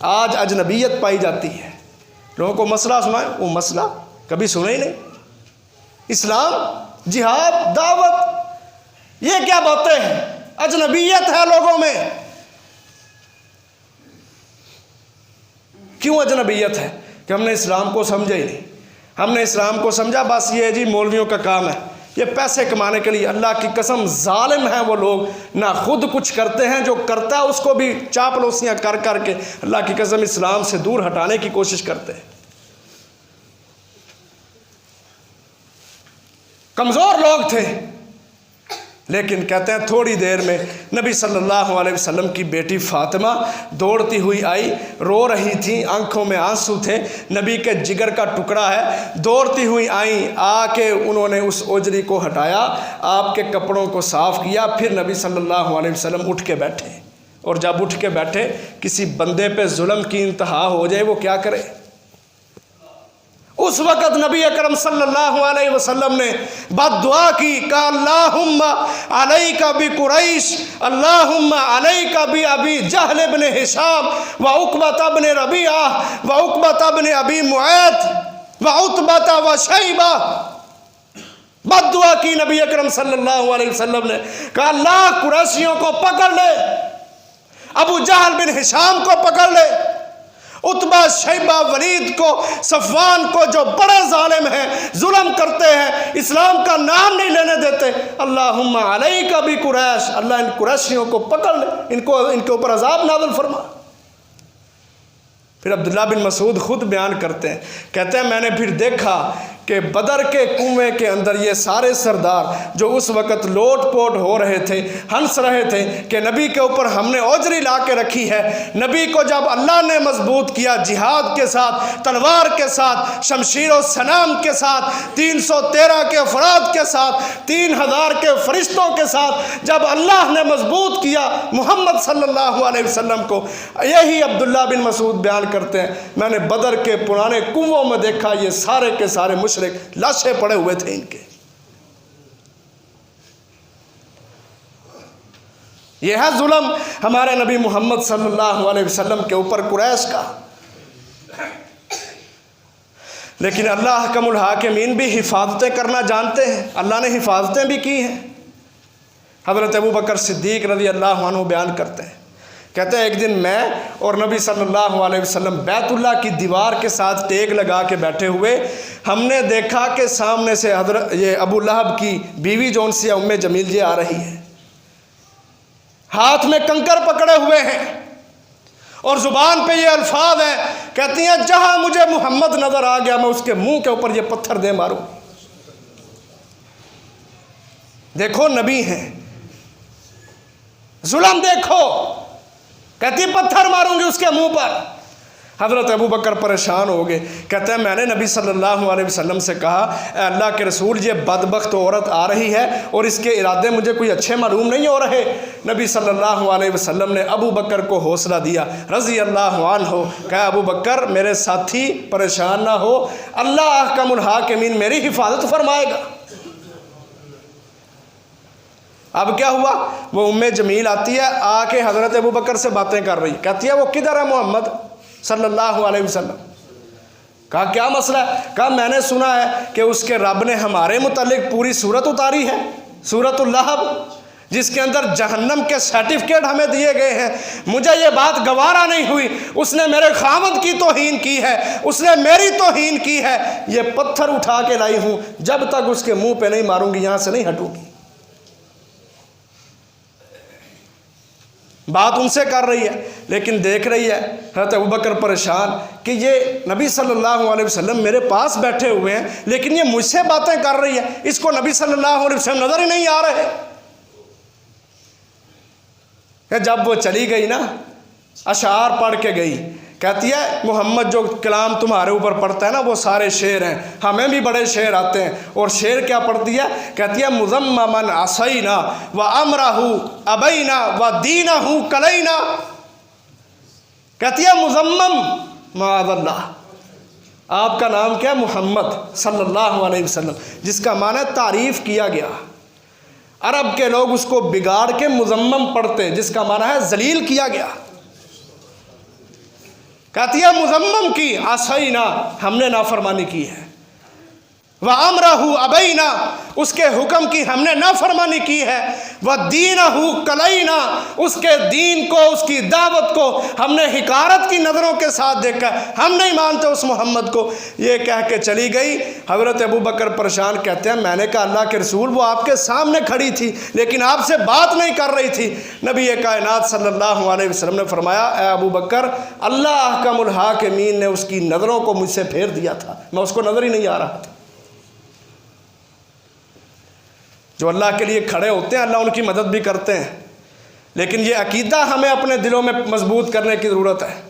A: आज अजनबियत पाई जाती है, लोगों को मसला सुनाए, वो मसला कभी सुना ही नहीं। इस्लाम, जिहाद, दावत, ये क्या बातें हैं? अजनबियत है लोगों में। क्यों अजनबियत है? कि हमने इस्लाम को समझा ही नहीं। हमने इस्लाम को समझा बस ये जी मौलवियों का काम है, ये पैसे कमाने के लिए। अल्लाह की कसम जालिम हैं वो लोग, ना खुद कुछ करते हैं, जो करता है उसको भी चापलूसियाँ कर करके अल्लाह की कसम इस्लाम से दूर हटाने की कोशिश करते हैं। कमज़ोर लोग थे। लेकिन कहते हैं थोड़ी देर में नबी सल्लल्लाहु अलैहि वसल्लम की बेटी फ़ातिमा दौड़ती हुई आई, रो रही थी, आंखों में आंसू थे, नबी के जिगर का टुकड़ा है। दौड़ती हुई आई, आके उन्होंने उस ओजरी को हटाया, आपके कपड़ों को साफ़ किया, फिर नबी सल्लल्लाहु अलैहि वसल्लम उठ के बैठे। और जब उठ के बैठे, किसी बंदे पे जुल्म की इंतहा हो जाए वो क्या करे? उस वक़्त नबी अकरम सल्लल्लाहु अलैहि वसल्लम ने बद्दुआ की, कहा अल्लाहुम्मा अलैका बि कुरैश, अल्लाहुम्मा अलैका बि अबी जहल इब्न हिशाम व उक़बत इब्न रबीआ व उक़बत इब्न अबी मुआत व उतबत व शैबा। बद्दुआ की नबी अकरम सल्लल्लाहु अलैहि वसल्लम ने, कहा अल्लाह कुरैशियों को पकड़ ले, अबू जहल बिन हिशाम को पकड़ ले, उतबा, शैबा, वलीद को, सफ़वान को, जो बड़े जालिम हैं, जुल्म करते हैं, इस्लाम का नाम नहीं लेने देते। अल्लाहुम्मा अलैका बि कुरैश, अल्लाह इन कुरैशियों को पकड़ ले, इनके ऊपर अजाब नाज़िल फरमा। फिर अब्दुल्ला बिन मसूद खुद बयान करते हैं, कहते हैं मैंने फिर देखा कि बदर के कुएं के अंदर ये सारे सरदार जो उस वक़्त लोट पोट हो रहे थे, हंस रहे थे कि नबी के ऊपर हमने ओजरी ला के रखी है। नबी को जब अल्लाह ने मजबूत किया जिहाद के साथ, तलवार के साथ, शमशीर और सनाम के साथ, 313 के अफराद के साथ, 3000 के फरिश्तों के साथ जब अल्लाह ने मजबूत किया मोहम्मद सल्लल्लाहु अलैहि वसल्लम को, यही अब्दुल्ला बिन मसूद बयान करते हैं, मैंने बदर के पुराने कुओं में देखा ये सारे के सारे लाशें पड़े हुए थे इनके। यह है जुल्म हमारे नबी मोहम्मद सल्लल्लाहु अलैहि वसल्लम के ऊपर कुरैश का। लेकिन अल्लाह अहकमुल हाकिमीन भी हिफाजतें करना जानते हैं, अल्लाह ने हिफाजतें भी की हैं। हज़रत अबू बकर सिद्दीक़ रज़ी अल्लाह अन्हु बयान करते हैं, कहते हैं एक दिन मैं और नबी सल्लल्लाहु अलैहि वसल्लम बैतुल्लाह की दीवार के साथ टेक लगा के बैठे हुए, हमने देखा कि सामने से हज़रत ये अबू लहब की बीवी जौन सी उम्मे जमील जी आ रही है, हाथ में कंकर पकड़े हुए हैं और ज़ुबान पे ये अल्फाज हैं, कहती हैं जहाँ मुझे मोहम्मद नज़र आ गया मैं उसके मुंह के ऊपर ये पत्थर दे मारूं। देखो नबी हैं, जुल्म देखो, कहती पत्थर मारूंगी उसके मुंह पर। हज़रत अबू बकर परेशान हो गए, कहते हैं मैंने नबी सल्लल्लाहु अलैहि वसल्लम से कहा अल्लाह के रसूल ये बदबख्त औरत आ रही है और इसके इरादे मुझे कोई अच्छे मालूम नहीं हो रहे। नबी सल्लल्लाहु अलैहि वसल्लम ने अबू बकर को हौसला दिया रज़ी अल्लाह अन्हु, कहा अबू बकर मेरे साथी परेशान ना हो, अल्लाह अहकमुल हाकिमीन मेरी हिफाजत फरमाएगा। अब क्या हुआ, वो उम्मे जमील आती है, आके हज़रत अबू बकर से बातें कर रही, कहती है वो किधर है मोहम्मद सल्लल्लाहु अलैहि वसल्लम? कहा क्या मसला है? कहा मैंने सुना है कि उसके रब ने हमारे मुतालिक पूरी सूरत उतारी है, सूरतुल लहब, जिसके अंदर जहन्नम के सर्टिफिकेट हमें दिए गए हैं। मुझे ये बात गवारा नहीं हुई, उसने मेरे खामद की तौहीन की है, उसने मेरी तौहीन की है, ये पत्थर उठा के लाई हूँ, जब तक उसके मुँह पे नहीं मारूंगी यहाँ से नहीं हटूंगी। बात उनसे कर रही है, लेकिन देख रही है हज़रत अबू बकर परेशान कि ये नबी सल्लल्लाहु अलैहि वसल्लम मेरे पास बैठे हुए हैं, लेकिन ये मुझसे बातें कर रही है, इसको नबी सल्लल्लाहु अलैहि वसल्लम नज़र ही नहीं आ रहे। जब वो चली गई ना, अशार पढ़ के गई, कहती है मोहम्मद जो कलाम तुम्हारे ऊपर पढ़ता है ना वो सारे शेर हैं, हमें भी बड़े शेर आते हैं। और शेर क्या पढ़ती है? कहती है मुज़म्ममन असैना व अमरहू अबैना व दीनहू कलैना। कहती है मुज़म्मम माअज़ल्लाह, आपका नाम क्या है? मोहम्मद सल्लल्लाहु अलैहि वसल्लम, जिसका माना तारीफ़ किया गया। अरब के लोग उसको बिगाड़ के मुज़म्मम पढ़ते, जिसका माना है जलील किया गया। कहती है मुज़म्मम की आसैना, हमने नाफरमानी की है, व अमरहू अबैना, उसके हुक्म की हमने नाफरमानी की है, व दीनहू कलैना, उसके दीन को उसकी दावत को हमने हिकारत की नज़रों के साथ देखा, हम नहीं मानते उस मोहम्मद को। ये कह के चली गई। हज़रत अबू बकर परेशान, कहते हैं मैंने कहा अल्लाह के रसूल वो आपके सामने खड़ी थी लेकिन आपसे बात नहीं कर रही थी। नबी कायनात सल्लल्लाहु अलैहि वसल्लम ने फरमाया ए अबू बकर, अल्लाह अहकमुल हाकिमीन ने उसकी नज़रों को मुझसे फेर दिया था, मैं उसको नज़र ही नहीं आ रहा था। जो अल्लाह के लिए खड़े होते हैं अल्लाह उनकी मदद भी करते हैं, लेकिन ये अकीदा हमें अपने दिलों में मजबूत करने की ज़रूरत है।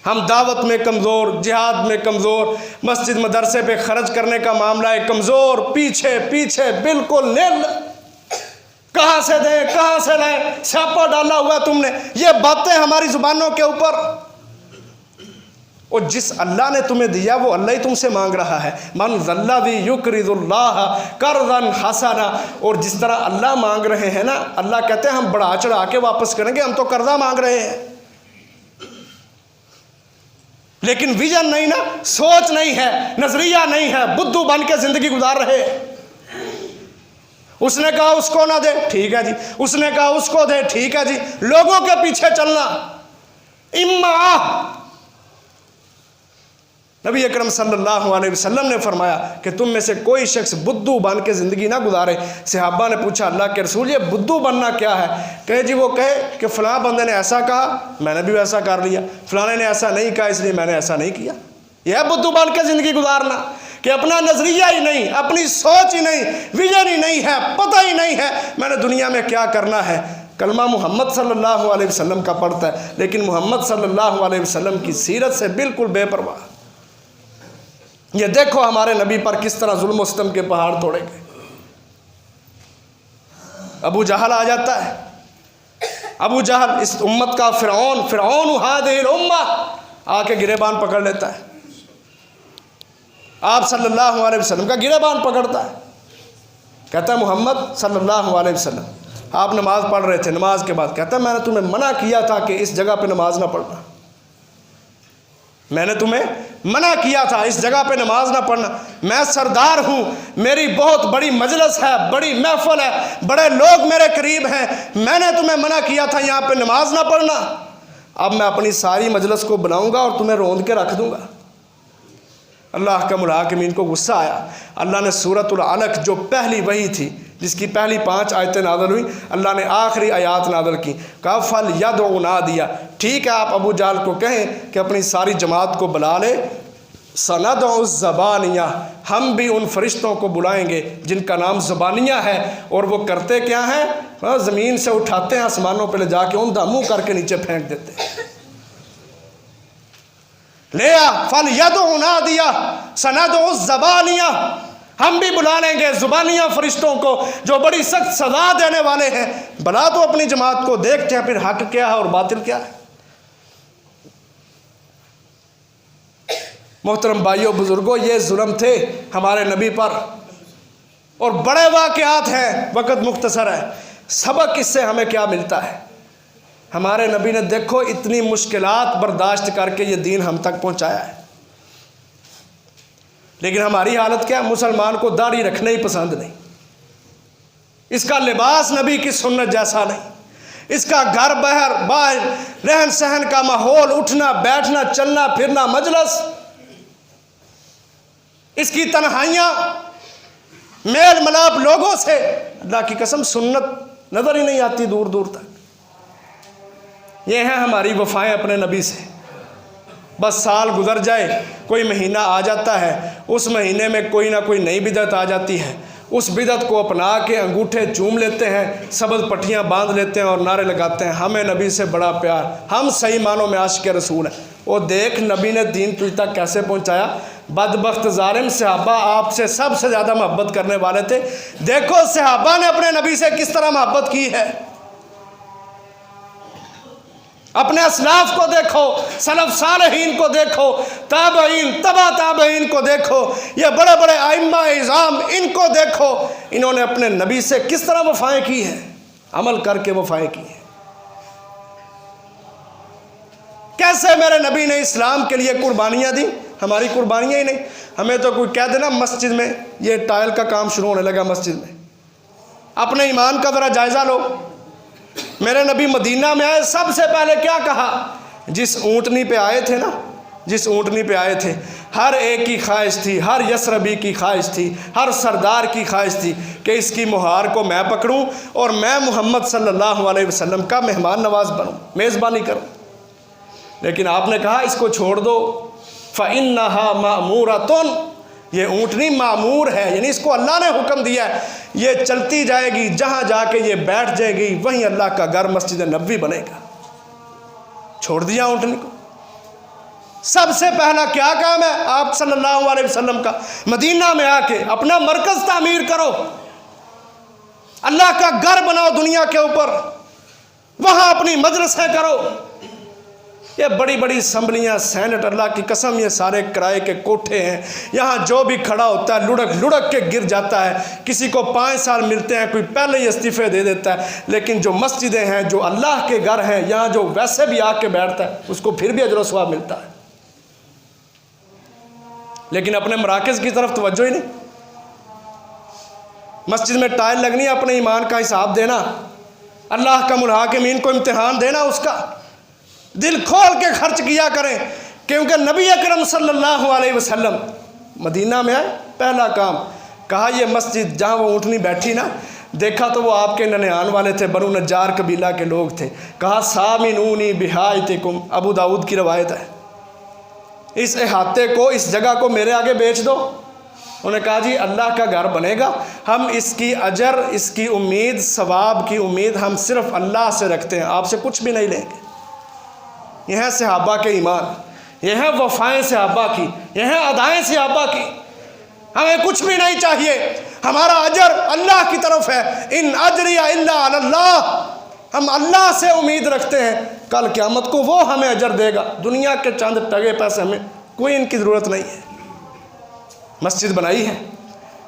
A: हम दावत में कमज़ोर, जिहाद में कमज़ोर, मस्जिद मदरसे पे खर्च करने का मामला है कमज़ोर, पीछे पीछे बिल्कुल निल, कहाँ से दें कहाँ से लाएं, छापा डाला हुआ तुमने। ये बातें हमारी ज़ुबानों के ऊपर। और जिस अल्लाह ने तुम्हें दिया वो अल्लाह ही तुमसे मांग रहा है। मन ज़ल्लज़ी युक़रिज़ुल्लाह क़र्ज़न हसना। और जिस तरह अल्लाह मांग रहे हैं ना, अल्लाह कहते हैं हम बढ़ा चढ़ा के वापस करेंगे, हम तो कर्जा मांग रहे हैं, लेकिन विजन नहीं ना, सोच नहीं है, नजरिया नहीं है, बुद्धू बन के जिंदगी गुजार रहे। उसने कहा उसको ना दे, ठीक है जी, उसने कहा उसको दे, ठीक है जी, लोगों के पीछे चलना। इम्मा नबी अकरम सल्लल्लाहु अलैहि वसल्लम ने फरमाया कि तुम में से कोई शख्स बुद्धू बन के ज़िंदगी ना गुजारे। सहाबा ने पूछा अल्लाह के रसूल ये बुद्धू बनना क्या है? कहे जी वो कहे कि फ़लाँ बंदे ने ऐसा कहा मैंने भी वैसा कर लिया, फ़लाने ने ऐसा नहीं कहा इसलिए मैंने ऐसा नहीं किया। यह बुद्धू बन के ज़िंदगी गुजारना कि अपना नज़रिया ही नहीं, अपनी सोच ही नहीं, विजन ही नहीं है, पता ही नहीं है मैंने दुनिया में क्या करना है। कलमा मोहम्मद सल्लल्लाहु अलैहि वसल्लम का पढ़ता है, लेकिन मोहम्मद सल्लल्लाहु अलैहि वसल्लम की सीरत से बिल्कुल बेपरवाह। ये देखो हमारे नबी पर किस तरह जुल्म सितम के पहाड़ तोड़े गए। अबू जहल आ जाता है, अबू जहल इस उम्मत का फ़िरऔन हादिहिल उम्मा, आके गिरेबान पकड़ लेता है, आप सल्लल्लाहु अलैहि वसल्लम का गिरेबान पकड़ता है, कहता है मोहम्मद सल्लल्लाहु अलैहि वसल्लम आप नमाज पढ़ रहे थे, नमाज के बाद कहता है मैंने तुम्हें मना किया था कि इस जगह पे नमाज ना पढ़ना, मैंने तुम्हें मना किया था इस जगह पे नमाज ना पढ़ना। मैं सरदार हूँ, मेरी बहुत बड़ी मजलिस है, बड़ी महफिल है, बड़े लोग मेरे करीब हैं, मैंने तुम्हें मना किया था यहाँ पे नमाज ना पढ़ना। अब मैं अपनी सारी मजलिस को बनाऊँगा और तुम्हें रोंद के रख दूँगा। अल्लाह का मुलाकिमीन को गुस्सा आया। अल्लाह ने सूरतुल अलक जो पहली वही थी जिसकी पहली 5 आयतें नाज़िल हुई, अल्लाह ने आखिरी आयत नाज़िल की। कहा फल यदउ नादिया, ठीक है आप अबू जाल को कहें कि अपनी सारी जमात को बुला ले, सनदउ ज़बानिया, हम भी उन फरिश्तों को बुलाएंगे जिनका नाम ज़बानिया है। और वो करते क्या हैं, ज़मीन से उठाते हैं आसमानों पर ले जाके उनका मुँह करके नीचे फेंक देते हैं। ले आ फल यदउ नादिया सनदउ ज़बानिया, हम भी बुला लेंगे ज़ुबानिया फरिश्तों को जो बड़ी सख्त सज़ा देने वाले हैं। बुला तो अपनी जमात को, देखते हैं फिर हक क्या है और बातिल क्या है। मोहतरम भाइयों बुजुर्गों, ये जुल्म थे हमारे नबी पर और बड़े वाक़यात हैं, वक़्त मुख्तसर है। सबक इससे हमें क्या मिलता है? हमारे नबी ने देखो इतनी मुश्किलात बर्दाश्त करके ये दीन हम तक पहुँचाया है, लेकिन हमारी हालत क्या है? मुसलमान को दाढ़ी रखना ही पसंद नहीं, इसका लिबास नबी की सुन्नत जैसा नहीं, इसका घर बाहर रहन सहन का माहौल, उठना बैठना चलना फिरना मजलिस, इसकी तन्हाइयाँ, मेल मिलाप लोगों से, अल्लाह की कसम सुन्नत नज़र ही नहीं आती दूर दूर तक। ये हैं हमारी वफ़ाएं अपने नबी से। बस साल गुजर जाए, कोई महीना आ जाता है, उस महीने में कोई ना कोई नई बिदअत आ जाती है, उस बिदअत को अपना के अंगूठे चूम लेते हैं, सबज पट्टियाँ बांध लेते हैं और नारे लगाते हैं हमें नबी से बड़ा प्यार, हम सही मानों में आशिक़ रसूल हैं। और देख नबी ने दीन तुझ तक कैसे पहुँचाया। बदबख्त ज़ालिम सहाबा आपसे सबसे ज़्यादा मोहब्बत करने वाले थे। देखो सहाबा ने अपने नबी से किस तरह मोहब्बत की है। अपने असलाफ को देखो, सलफ सालहीन को देखो, ताबईन तबा ताबईन को देखो, ये बड़े बड़े आइम्मा इज़ाम इनको देखो, इन्होंने अपने नबी से किस तरह वफ़ाएं की हैं, अमल करके वफ़ाएं की हैं। कैसे मेरे नबी ने इस्लाम के लिए कुर्बानियाँ दी, हमारी कुर्बानियाँ ही नहीं। हमें तो कोई कह देना मस्जिद में ये टाइल का काम शुरू होने लगा मस्जिद में, अपने ईमान का ज़रा जायज़ा लो। मेरे नबी मदीना में आए, सबसे पहले क्या कहा? जिस ऊँटनी पे आए थे ना, जिस ऊँटनी पे आए थे, हर एक की ख्वाहिश थी, हर यसरबी की ख्वाहिश थी, हर सरदार की ख्वाहिश थी कि इसकी मुहार को मैं पकड़ूं और मैं मोहम्मद सल्लल्लाहु अलैहि वसल्लम का मेहमान नवाज बनूं, मेज़बानी करूं। लेकिन आपने कहा इसको छोड़ दो, फ़इन्नहा मामूरतुन, ये ऊँटनी मामूर है, यानी इसको अल्लाह ने हुक्म दिया है, ये चलती जाएगी, जहाँ जाके ये बैठ जाएगी वहीं अल्लाह का घर मस्जिद नबवी बनेगा। छोड़ दिया ऊँटनी को। सबसे पहला क्या काम है आप सल्लल्लाहु अलैहि वसल्लम का? मदीना में आके अपना मरकज़ तामीर करो, अल्लाह का घर बनाओ दुनिया के ऊपर, वहाँ अपनी मजलिसें करो। ये बड़ी बड़ी असम्बलियाँ, सेनेट, अल्लाह की कसम ये सारे किराए के कोठे हैं। यहाँ जो भी खड़ा होता है लुढ़क लुढ़क के गिर जाता है। किसी को 5 साल मिलते हैं, कोई पहले ही इस्तीफ़े दे देता है। लेकिन जो मस्जिदें हैं, जो अल्लाह के घर हैं, यहाँ जो वैसे भी आके बैठता है उसको फिर भी अजर व सवाब मिलता है। लेकिन अपने मराकज़ की तरफ तवज्जो ही नहीं। मस्जिद में टाइल लगनी है, अपने ईमान का हिसाब देना, अल्लाह का मुल्हाकिमीन को इम्तिहान देना, उसका दिल खोल के खर्च किया करें। क्योंकि नबी अकरम सल्लल्लाहु अलैहि वसल्लम मदीना में आए, पहला काम कहा ये मस्जिद जहाँ वो ऊँटनी बैठी ना, देखा तो वो आपके ननिहान वाले थे, बनु नज्जार कबीला के लोग थे। कहा सामिनूनी बिहायतिकुम, अबू दाऊद की रवायत है, इस अहाते को, इस जगह को मेरे आगे बेच दो। उन्होंने कहा जी अल्लाह का घर बनेगा, हम इसकी अजर, इसकी उम्मीद, सवाब की उम्मीद हम सिर्फ अल्लाह से रखते हैं, आपसे कुछ भी नहीं लेंगे। यह है सहाबा के ईमान, यह है वफ़ाएँ सहाबा की, यह है अदाएँ सहाबा की। हमें कुछ भी नहीं चाहिए, हमारा अजर अल्लाह की तरफ है। इन अजरिया इल्ला अल्लाह, हम अल्लाह से उम्मीद रखते हैं, कल क़यामत को वो हमें अजर देगा। दुनिया के चंद टगे पैसे हमें कोई इनकी ज़रूरत नहीं है। मस्जिद बनाई है,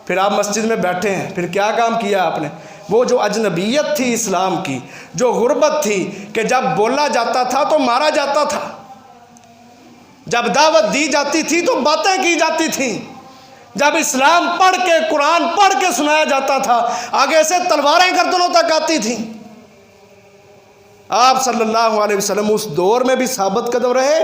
A: फिर आप मस्जिद में बैठे हैं, फिर क्या काम किया आपने? वो जो अजनबियत थी इस्लाम की, जो गुर्बत थी कि जब बोला जाता था तो मारा जाता था, जब दावत दी जाती थी तो बातें की जाती थी, जब इस्लाम पढ़ के, कुरान पढ़ के सुनाया जाता था, आगे से तलवारें गर्दनों तक आती थी। आप सल्लल्लाहु अलैहि वसल्लम उस दौर में भी साबित कदम रहे।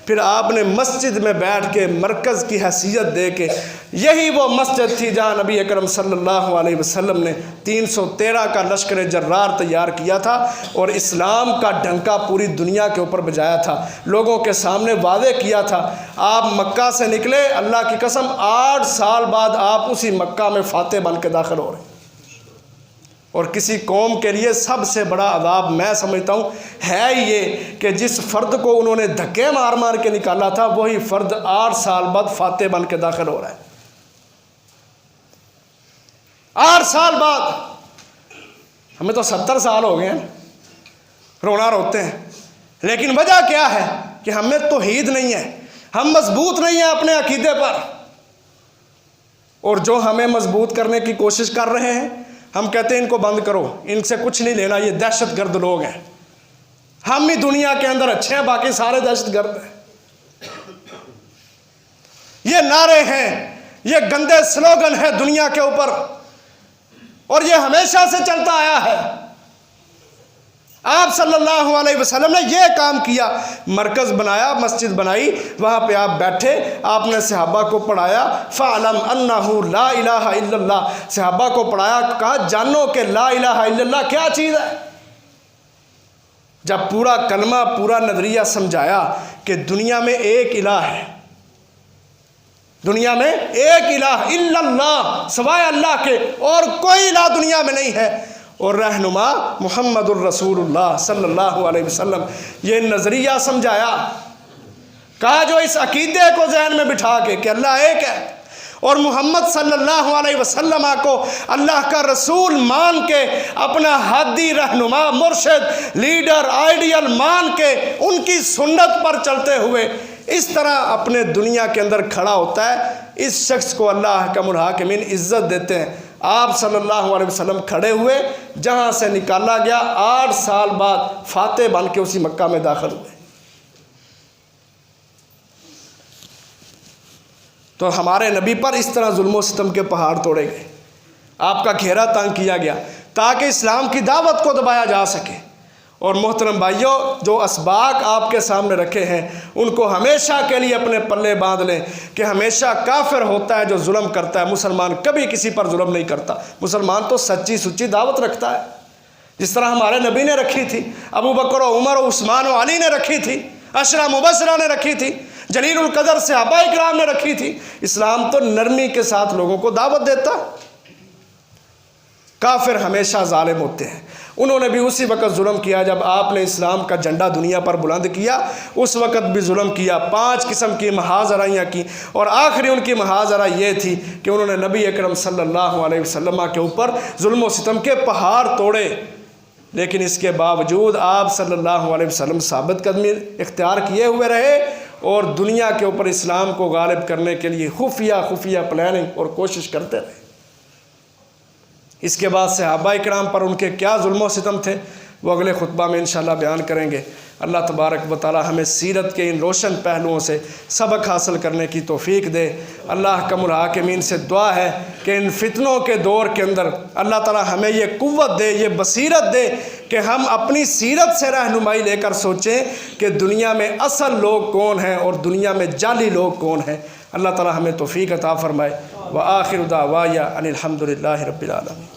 A: फिर आपने मस्जिद में बैठ के मरकज़ की हैसियत दे के, यही वो मस्जिद थी जहाँ नबी अकरम सल्लल्लाहु अलैहि वसल्लम ने 313 का लश्कर जर्रार तैयार किया था और इस्लाम का डंका पूरी दुनिया के ऊपर बजाया था, लोगों के सामने वादे किया था। आप मक्का से निकले, अल्लाह की कसम 8 साल बाद आप उसी मक्का में फातेह बन के दाखिल हो रहे हैं। और किसी कौम के लिए सबसे बड़ा अज़ाब मैं समझता हूँ है ये कि जिस फ़र्द को उन्होंने धक्के मार मार के निकाला था, वही फ़र्द 8 साल बाद फातेह बन के दाखिल हो रहा है। 8 साल बाद, हमें तो 70 साल हो गए हैं, रोना रोते हैं। लेकिन वजह क्या है कि हमें तौहीद नहीं है, हम मजबूत नहीं हैं अपने अकीदे पर। और जो हमें मजबूत करने की कोशिश कर रहे हैं, हम कहते हैं इनको बंद करो, इनसे कुछ नहीं लेना, ये दहशतगर्द लोग हैं। हम ही दुनिया के अंदर अच्छे हैं, बाकी सारे दहशतगर्द हैं। ये नारे हैं, ये गंदे स्लोगन है दुनिया के ऊपर, और ये हमेशा से चलता आया है। आप सल्लल्लाहु अलैहि वसल्लम ने यह काम किया, मरकज़ बनाया, मस्जिद बनाई, वहाँ पे आप बैठे, आपने सहाबा को पढ़ाया, फ़अलम अन्नहु ला इलाहा इल्लल्लाह, सहाबा को पढ़ाया, कहा जानो कि ला इलाहा इल्लल्लाह क्या चीज़ है। जब पूरा कलमा, पूरा नज़रिया समझाया कि दुनिया में एक इलाह है, दुनिया में एक इलाह इल्लल्लाह, सिवाय अल्लाह के और कोई इलाह दुनिया में नहीं है, और रहनुमा मुहम्मदुर रसूलुल्लाह सल्लल्लाहु अलैहि वसल्लम, ये नज़रिया समझाया। कहा जो इस अकीदे को जहन में बिठा के कि अल्लाह एक है और मोहम्मद सल्लल्लाहु अलैहि वसल्लम को अल्लाह का रसूल मान के, अपना हादी, रहनुमा, मुर्शिद, लीडर, आइडियल मान के, उनकी सुन्नत पर चलते हुए इस तरह अपने दुनिया के अंदर खड़ा होता है, इस शख्स को अल्लाह का मुल्हाकिमीन इज़्ज़त देते हैं। आप सल्लल्लाहु अलैहि वसल्लम खड़े हुए, जहाँ से निकाला गया, 8 साल बाद फातेह बन के उसी मक्का में दाखिल हुए। तो हमारे नबी पर इस तरह जुल्म सितम के पहाड़ तोड़े गए, आपका घेरा तंग किया गया ताकि इस्लाम की दावत को दबाया जा सके। और मोहतरम भाइयों, जो असबाक आपके सामने रखे हैं उनको हमेशा के लिए अपने पल्ले बांध लें कि हमेशा काफिर होता है जो जुल्म करता है, मुसलमान कभी किसी पर जुल्म नहीं करता। मुसलमान तो सच्ची सुच्ची दावत रखता है, जिस तरह हमारे नबी ने रखी थी, अबू बकर, उमर, उस्मान और अली ने रखी थी, अशरा मुबशरा ने रखी थी। जलीलुल कदर सहाबा इकराम ने रखी थी। इस्लाम तो नरमी के साथ लोगों को दावत देता। काफिर हमेशा जालिम होते हैं। उन्होंने भी उसी वक्त जुल्म किया जब आपने इस्लाम का झंडा दुनिया पर बुलंद किया, उस वक्त भी जुल्म किया। 5 किस्म की महाजराइयाँ की और आखिरी उनकी महाजरा ये थी कि उन्होंने नबी अकरम सल्लल्लाहु अलैहि वसल्लम के ऊपर जुल्म व सितम के पहाड़ तोड़े। लेकिन इसके बावजूद आप सल्लल्लाहु अलैहि वसल्लम साबित कदमी इख्तियार किए हुए रहे और दुनिया के ऊपर इस्लाम को गालिब करने के लिए खुफिया प्लानिंग और कोशिश करते रहे। इसके बाद सहाबा इकराम पर उनके क्या जुल्म सितम थे वो अगले खुतबा में इंशाअल्लाह बयान करेंगे। अल्लाह तबारक व तआला हमें सीरत के इन रोशन पहलुओं से सबक हासिल करने की तौफीक दे। अल्लाह कमुल हाकिमीन से दुआ है कि इन फितनों के दौर के अंदर अल्लाह ताला हमें ये कुव्वत दे, ये बसीरत दे कि हम अपनी सीरत से रहनुमाई लेकर सोचें कि दुनिया में असल लोग कौन हैं और दुनिया में जाली लोग कौन हैं। अल्लाह ताला हमें तौफीक अता फरमाए। व आखिर दावाया अनिल हम्दुलिल्लाहि रब्बिल आलमीन।